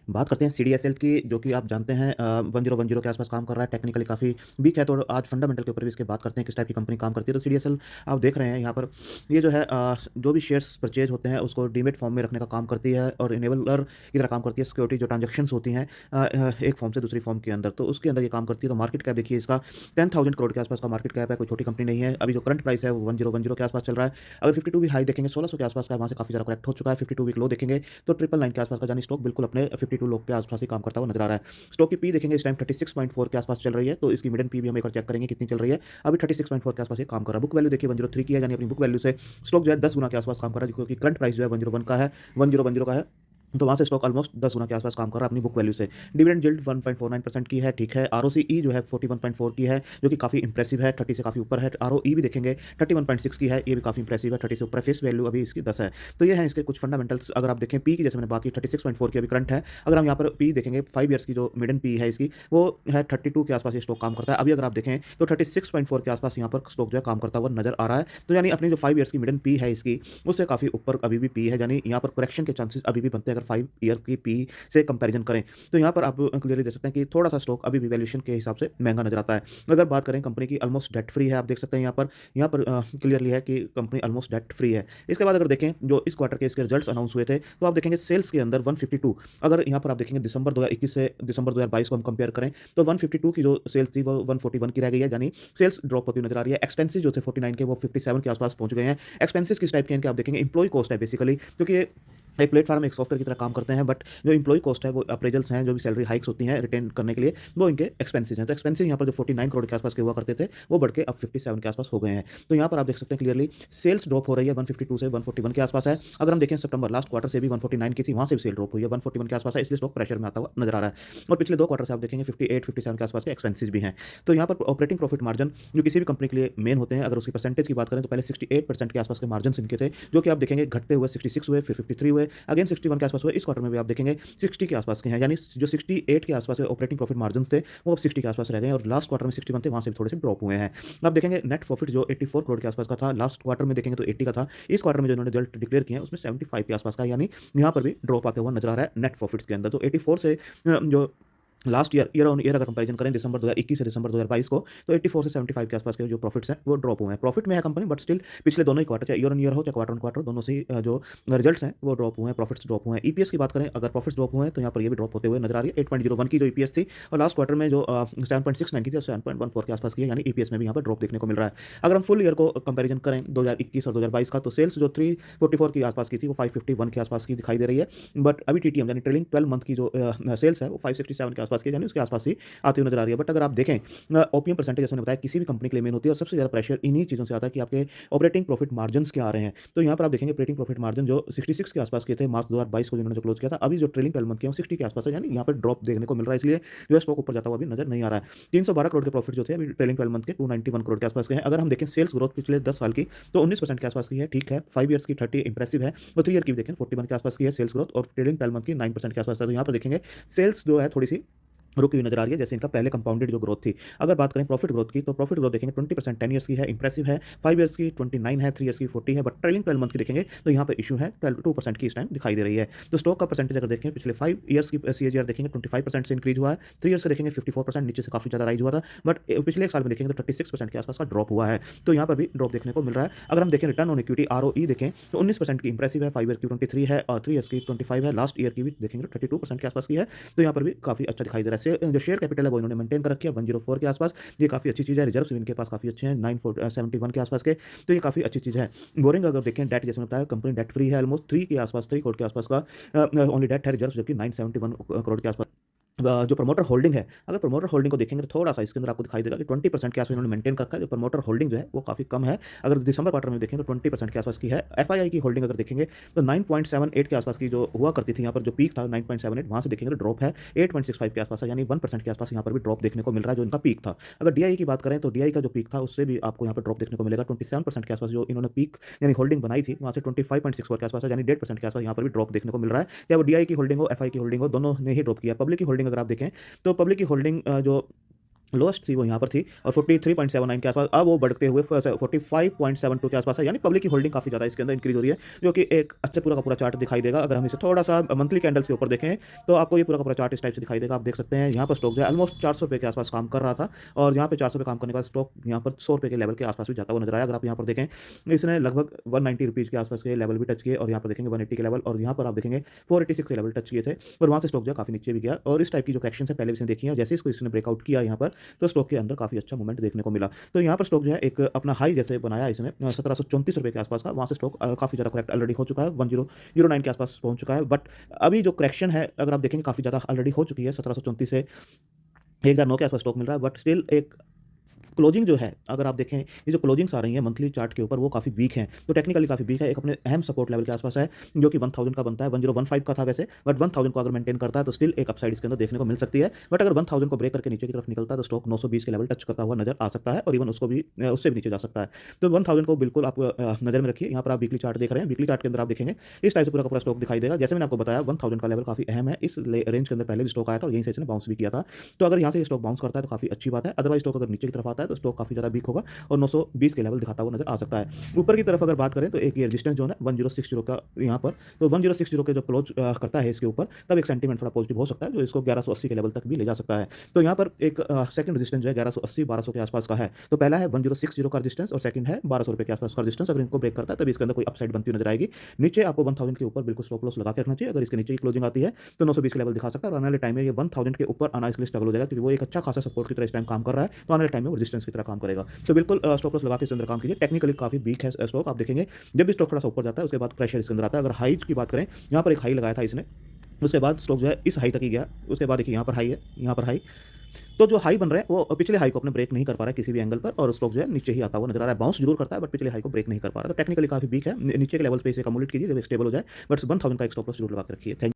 बात करते हैं सीडीएसएल की, जो कि आप जानते हैं 1010 के आसपास काम कर रहा है। टेक्निकली काफ़ी वीक है, तो आज फंडामेंटल के ऊपर भी इसके बात करते हैं किस टाइप की कंपनी काम करती है। तो सीडीएसएल आप देख रहे हैं यहाँ पर, ये जो है जो भी शेयर्स परचेज होते हैं उसको डीमेट फॉर्म में रखने का काम करती है और इनेबलर की तरह काम करती है। सिक्योरिटी जो ट्रांजेक्शन्स होती हैं एक फॉर्म से दूसरी फॉर्म के अंदर, तो उसके अंदर ये काम करती है। तो मार्केट कैप देखिए इसका 10,000 करोड़ के आसपास का मार्केट कैप है, कोई छोटी कंपनी नहीं है। अभी जो करंट प्राइस है वो 1010 के आसपास चल रहा है। अगर 52 वीक हाई देखेंगे 1600 के आसपास का, वहाँ से काफ़ी ज़्यादा करेक्ट हो चुका है। 52 वीक लो देखेंगे तो 999 के आसपास का, यानी स्टॉक बिल्कुल अपने 52 लो के आसपास ही काम करता हुआ नजर आ रहा है। स्टॉक की पी देखेंगे इस टाइम 36.4 के आसपास चल रही है, तो इसकी मिडन पी भी हम एक बार चेक करेंगे कितनी चल रही है। अभी 36.4 के आसपास ये काम कर रहा है। बुक वैल्यू देखिए 103 की है, यानी अपनी बुक वैल्यू से स्टॉक जो है 10 गुना के आसपास काम कर रहा है, क्योंकि करंट प्राइस जो है 101 का है, 1010 का है। तो वहाँ से स्टॉक ऑलमोस्ट 10 गुना के आसपास काम कर रहा है अपनी बुक वैल्यू से। डिविडेंड यील्ड 1.49% की है, ठीक है। आरओसीई जो है 41.4 की है, जो कि काफ़ी इंप्रेसिव है, 30 से काफ़ी ऊपर है। आरओई भी देखेंगे 31.6 की है, ये भी काफ़ी इंप्रेसिव है, 30 से ऊपर। फेस वैल्यू अभी इसकी 10 है। तो ये है इसके कुछ फंडामेंटल्स। अगर आप देखें पी की, जैसे मैंने बात की 36.4 की अभी करंट है। अगर हम यहाँ पर पी देखेंगे 5 ईयर्स की जो मिडन पी है इसकी, वो है 32 के आसपास ये स्टॉक काम करता है। अभी अगर आप देखें तो 36.4 के आसपास यहाँ पर स्टॉक जो है काम करता हुआ नजर आ रहा है। तो यानी अपनी जो 5 ईयर्स की मिडन पी है इसकी, उससे काफ़ी ऊपर अभी भी पी है, यानी यहाँ पर करेक्शन के चांसेस अभी भी बनते हैं अगर 5 ईयर की पी से कंपैरिजन करें। तो यहाँ पर आप क्लियरली देख सकते हैं कि थोड़ा सा स्टॉक अभी भी वैल्यूएशन के हिसाब से महंगा नजर आता है। अगर बात करें कंपनी की, ऑलमोस्ट डेट फ्री है। आप देख सकते हैं यहाँ पर क्लियरली है कि कंपनी ऑलमोस्ट डेट फ्री है। इसके बाद अगर देखें जो इस क्वार्टर के इसके रिजल्ट्स अनाउंस हुए थे, तो आप देखेंगे सेल्स के अंदर 152, अगर यहाँ पर आप देखेंगे दिसंबर 2021 से दिसंबर 2022 को हम कंपेयर करें तो 152 की जो सेल्स थी वो 141 की रह गई है, यानी सेल्स ड्रॉप होती हुई नजर आ रही है। एक्सपेंसेस जो थे 49 के, वो 57 के आसपास पहुंच गए हैं। एक्सपेंसेस किस टाइप के हैं इनके, आप देखेंगे एम्प्लॉय कॉस्ट है बेसिकली, क्योंकि ये एक प्लेटफॉर्म एक सॉफ्टवेयर की तरह काम करते हैं। बट जो एम्प्लॉय कॉस्ट है वो अप्रेजल्स हैं, जो भी सैलरी हाइक्स होती हैं रिटेन करने के लिए, वो इनके एक्सपेंसेस हैं। तो एक्सपेंसेस यहाँ पर जो 49 करोड़ के आसपास के हुआ करते थे, वो बढ़ के अब 57 के आसपास हो गए हैं। तो यहाँ पर आप देख सकते हैं क्लियरली सेल्स ड्रॉप हो रही है, 152 से 141 के आसपास है। अगर हम देखें सितंबर लास्ट क्वार्टर से भी 149 की थी, वहाँ से भी सेल ड्रॉप हुई है, 141 के आसपास है, इसलिए स्टॉक प्रेशर में आता हुआ नजर आ रहा है। और पिछले 2 क्वार्टर से आप देखेंगे 58 57 के आसपास के एक्सपेंसेस भी हैं। तो यहाँ पर ऑपरेटिंग प्रॉफिट मार्जिन जो किसी भी कंपनी के लिए मेन होते हैं, अगर उसकी परसेंटेज की बात करें तो पहले 68% के आसपास के मार्जिन इनके थे, जो कि आप देखेंगे घटते हुए 66 हुए, फिर 53 हुए, अगेन 61 के आसपास हुए। इस क्वार्टर में भी आप देखेंगे 60 के आसपास के हैं, यानी जो 68 के आसपास के ऑपरेटिंग प्रॉफिट मार्जिन थे वो अब 60 के आसपास रह गए हैं, और लास्ट क्वार्टर में 61 थे, वहां से भी थोड़े से ड्रॉप हुए हैं। अब देखेंगे नेट प्रॉफिट जो 84 करोड़ के आसपास का था, लास्ट क्वार्टर में देखेंगे तो 80 का था। इस क्वार्टर में जो इन्होंने रिजल्ट डिक्लेयर किए हैं उसमें 75 के आसपास का, यानी यहाँ पर भी ड्रॉप आते हुआ नजर आ रहा है नेट प्रॉफिट्स के अंदर। तो 84 से जो लास्ट ईयर ऑन ईयर अगर कंपैरिजन करें दिसंबर 2021 से दिसंबर 2022 को, तो 84 से 75 के आसपास के जो प्रॉफिट्स हैं वो ड्रॉप हुए हैं। प्रॉफिट में है कंपनी, बट स्टिल पिछले दोनों ही क्वार्टर, चाहे ईयर ऑन ईयर हो चाहे क्वार्टर ऑन क्वार्टर, दोनों से ही जो रिजल्ट्स हैं वो ड्रॉप हुए हैं, प्रॉफिट्स ड्रॉप हुए हैं। ईपीएस की बात करें, अगर प्रॉफिट्स ड्रॉप हुए हैं तो यहाँ पर ये भी ड्रॉप होते हुए नजर आ रही है। 8.01 की जो ईपीएस थी, और लास्ट क्वार्टर में जो 7.69 की थी, 7.14 के आसपास की है, यानी ईपीएस में भी यहाँ पर ड्रॉप देखने को मिल रहा है। अगर हम फुल ईयर को कंपेरिजन करें 2021 और 2022 का, तो सेल्स जो 344 के आसपास की थी वो 551 के आसपास की दिखाई दे रही है। बट अभी टीटीएम यानी ट्रेलिंग 12 मंथ की जो सेल्स है वो 567 के आसपास की, यानी उसके आसपास ही आती हुई नजर आ रही है। बट अगर आप देखें ओपीएम परसेंटेज, जैसे मैंने बताया, किसी भी कंपनी के लिए मेन होती है, और सबसे ज्यादा प्रेशर इन्हीं चीजों से आता है कि आपके ऑपरेटिंग प्रॉफिट मार्जिन क्या आ रहे हैं। तो यहाँ पर आप देखेंगे ऑपरेटिंग प्रॉफिट मार्जिन जो 66 के आसपास के थे मार्च 2022 को जिन्होंने जो क्लोज किया था, अभी जो ट्रेलिंग 12 मंथ के 60 के आसपास है, यानी यहाँ पर ड्रॉप देखने को मिल रहा है, इसलिए जो है स्टॉक ऊपर जाता हुआ अभी नजर नहीं आ रहा है। 312 करोड़ के प्रॉफिट जो थे अभी ट्रेलिंग 12 मंथ के 291 करोड़ के आसपास के हैं। अगर हम देखें सेल्स ग्रोथ पिछले 10 साल की, तो 19% के आसपास की है, ठीक है। 5 ईयर्स की 30 इंप्रेसिव है, और 3 ईयर की भी देखें 41 के आसपास की है सेल्स ग्रोथ, और ट्रेलिंग 12 मंथ की 9% के आसपास है। तो यहाँ पर देखेंगे सेल्स जो है थोड़ी सी रुकी हुई नजर आ रही है, जैसे इनका पहले कंपाउंडेड जो ग्रोथ थी। अगर बात करें प्रॉफिट ग्रोथ की, तो प्रॉफिट ग्रोथ देखेंगे 20% 10 ईयर्स की है, इंप्रेसिव है। 5 ईयर्स की 29 है, 3 ईयर्स की 40 है, बट ट्रेलिंग 12 मंथ की देखेंगे तो यहाँ पर इशू है, 2% की इस टाइम दिखाई दे रही है। तो स्टॉक का परसेंटेज अगर देखें पिछले 5 ईयर्स की सीएजीआर देखेंगे 25% से इंक्रीज हुआ है, 3 ईयर्स से देखेंगे 54%, नीचे से काफी ज्यादा राइज हुआ था। बट पिछले एक साल में देखेंगे तो 36% के आसपास का ड्रॉप हुआ है, तो यहाँ पर भी ड्रॉप देखने को मिल रहा है। अगर हम देखें रिटर्न ऑन इक्विटी आरओई देखें तो 19% की इंप्रेसिव है, 5 ईयर की 23 है, और 3 ईयर्स की 25 है, लास्ट ईयर की भी देखेंगे 32% के आसपास की है। तो यहाँ पर भी काफी अच्छा दिखाई दे रहा है। जो शेयर कैपिटल है वो इन्होंने मेंटेन कर रखी है 104 के आसपास, ये काफी अच्छी चीज है। रिजर्व इनके पास काफी अच्छे हैं 971 के आसपास के, तो ये काफी अच्छी चीज है। बोरिंग अगर देखें डेट, जैसे मैंने बताया कंपनी डेट फ्री है, ऑलमोस्ट 3 के आसपास, 3 करोड़ के आसपास का ओनली डेट है। रिजर्व जबकि 971 करोड़ के आसपास। जो प्रमोटर होल्डिंग है, अगर प्रमोटर होल्डिंग को देखेंगे तो थोड़ा सा इसके अंदर आपको दिखाई देगा कि 20% के आसपास इन्होंने मेंटेन कर रखा है। जो प्रमोटर होल्डिंग जो है वो काफी कम है, अगर दिसंबर क्वार्टर में देखेंगे तो 20% के आसपास की है। एफआईआई की होल्डिंग अगर देखेंगे तो 9.78 के आसपास की जो हुआ करती थी, यहाँ पर जो पीक था 9.78, वहां से देखेंगे तो ड्रॉप है 8.65 के आसपास है, यानी 1% के आसपास यहाँ पर भी ड्रॉप देखने को मिल रहा है, जो इनका पीक था। अगर डीआई की बात करें तो डीआई का जो पीक था उससे भी आपको यहाँ पर ड्रॉप देखने को मिलेगा 27% के आसपास, जो इन्होंने पीक यानी होल्डिंग बनाई थी वहां से 25.64 के आसपास है, यानी 1.5% के आसपास यहाँ पर भी ड्रॉप देखने को मिल रहा है। चाहे वो डीआई की होल्डिंग हो, एफआई की होल्डिंग हो, दोनों ने ही ड्रॉप किया। पब्लिक की होल्डिंग अगर आप देखें तो पब्लिक की होल्डिंग जो लोएस्ट थी वो यहाँ पर थी और 43.79 के आसपास, अब वो बढ़ते हुए 45.72 के आसपास है, यानी पब्लिक की होल्डिंग काफ़ी ज़्यादा इसके अंदर इंक्रीज हो रही है, जो कि एक अच्छे पूरा का पूरा चार्ट दिखाई देगा। अगर हम इसे थोड़ा सा मंथली कैंडल्स के ऊपर देखें तो आपको ये पूरा का पूरा चार्ट इस टाइप से दिखाई देगा। आप देख सकते हैं यहाँ पर स्टॉक जो है ऑलमोस्ट 400 रुपये के आसपास काम कर रहा था, और यहाँ पे 400 रुपये काम करने के बाद स्टॉक यहाँ पर 100 रुपये के लेवल के आसपास भी जाता हुआ नजर आया। अगर आप यहाँ पर देखें, इसने लगभग 190 रुपीज़ के आसपास के लेवल भी टच किए, और यहाँ पर देखेंगे 180 के लेवल, और यहाँ पर आप देखेंगे 486 के लेवल टच किए थे, और वहाँ से स्टॉक जो है काफ़ी नीचे भी गया। और इस टाइप की जो करेक्शन है पहले भी इसने देखी है, जैसे इसको इसने ब्रेकआउट किया यहाँ पर, तो स्टॉक के अंदर काफ़ी अच्छा मूवमेंट देखने को मिला। तो यहाँ पर स्टॉक जो है एक अपना हाई जैसे बनाया इसने 1734 रुपये के आसपास का, वहाँ से स्टॉक काफ़ी ज़्यादा करेक्ट ऑलरेडी हो चुका है, 1009 के आसपास पहुँच चुका है। बट अभी जो करेक्शन है अगर आप देखेंगे काफ़ी ज़्यादा ऑलरेडी हो चुकी है, 1734 से 1009 के आसपास स्टॉक मिल रहा है, बट स्टिल एक क्लोजिंग जो है अगर आप देखें, ये जो क्लोजिंग्स आ रही हैं मंथली चार्ट के ऊपर वो काफ़ी वीक हैं, तो टेक्निकली काफ़ी वीक है। एक अपने अहम सपोर्ट लेवल के आसपास है जो कि 1000 का बनता है, 1015 का था वैसे, बट 1000 को अगर मेंटेन करता है तो स्टिल एक अपसाइड इसके अंदर देखने को मिल सकती है। बट अगर 1000 को ब्रेक करके नीचे की तरफ निकलता है तो स्टॉक 920 के लेवल टच करता हुआ नजर आ सकता है, और इवन उसको भी उससे भी नीचे जा सकता है। तो 1000 को बिल्कुल आप नज़र में रखिए। यहाँ पर आप वीकली चार्ट देख रहे हैं, वीकली चार्ट के अंदर आप देखेंगे इस टाइप से पूरा का पूरा स्टॉक दिखाई देगा। जैसे मैंने आपको बताया 1000 का लेवल काफ़ी अहम है, इस रेंज के अंदर पहले भी स्टॉक आया था और यहीं से इसने बाउंस भी किया था। तो अगर यहाँ से स्टॉक बाउंस करता है तो काफ़ी अच्छी बात है, अदरवाइज स्टॉक अगर नीचे की तरफ आता है तो स्टॉक काफ़ी ज़्यादा वीक होगा और 920 के लेवल दिखाता हुआ नजर आ सकता है। ऊपर की तरफ अगर बात करें तो एक ये रेजिस्टेंस जोन है 1060 का यहाँ पर, तो 1060 के जो क्लोज करता है इसके ऊपर, तब एक सेंटीमेंट थोड़ा पॉजिटिव हो सकता है जो इसको 1180 के लेवल तक भी ले जा सकता है। तो यहाँ पर एक सेकंड रेजिस्टेंस जो है 1180 1200 के आसपास का है। तो पहला है 1060 का रेजिस्टेंस और सेकंड है 1200 रुपये के आसपास का रेजिस्टेंस। अगर इनको ब्रेक करता है तभी इसके अंदर कोई अपसाइड बनती हुई नजर आएगी। नीचे आपको 1000 के ऊपर बिल्कुल स्टॉप लॉस लगा के रखना चाहिए। अगर इसके नीचे की क्लोजिंग आती है तो 920 के लेवल दिखा सकता है, और आने वाले टाइम में ये 1000 के ऊपर आना इसके लिए स्ट्रगल हो जाएगा, क्योंकि वो एक अच्छा खासा सपोर्ट की तरह इस टाइम काम कर रहा है। तो आने वाले टाइम में वो रेजिस्टेंस की तरह काम करेगा। तो बिल्कुल स्टॉप लॉस लगा के इसके अंदर काम कीजिए। टेक्निकली काफ़ी वीक है स्टॉक, आप देखेंगे जब भी स्टॉक थोड़ा सा ऊपर जाता है उसके बाद प्रेशर इसके अंदर आता है। अगर हाई की बात करें, यहाँ पर एक हाई लगाया था इसने, उसके बाद स्टॉक जो है इस हाई तक ही गया, उसके बाद देखिए यहाँ पर हाई है, यहाँ पर हाई, तो जो हाई बन रहा है वो पिछले हाई को अपने ब्रेक नहीं कर पा रहा है किसी भी एंगल पर, और स्टॉक जो है नीचे ही आता हुआ नजर आ रहा है। बाउंस जरूर करता है बट पिछले हाई को ब्रेक नहीं कर पा रहा है। तो टेक्निकली काफी वीक है, नीचे के लेवल पे इसे अकोमोडेट कीजिए जब स्टेबल हो जाए, बट 1000 का एक स्टॉप लॉस जरूर लगा के रखिए। थैंक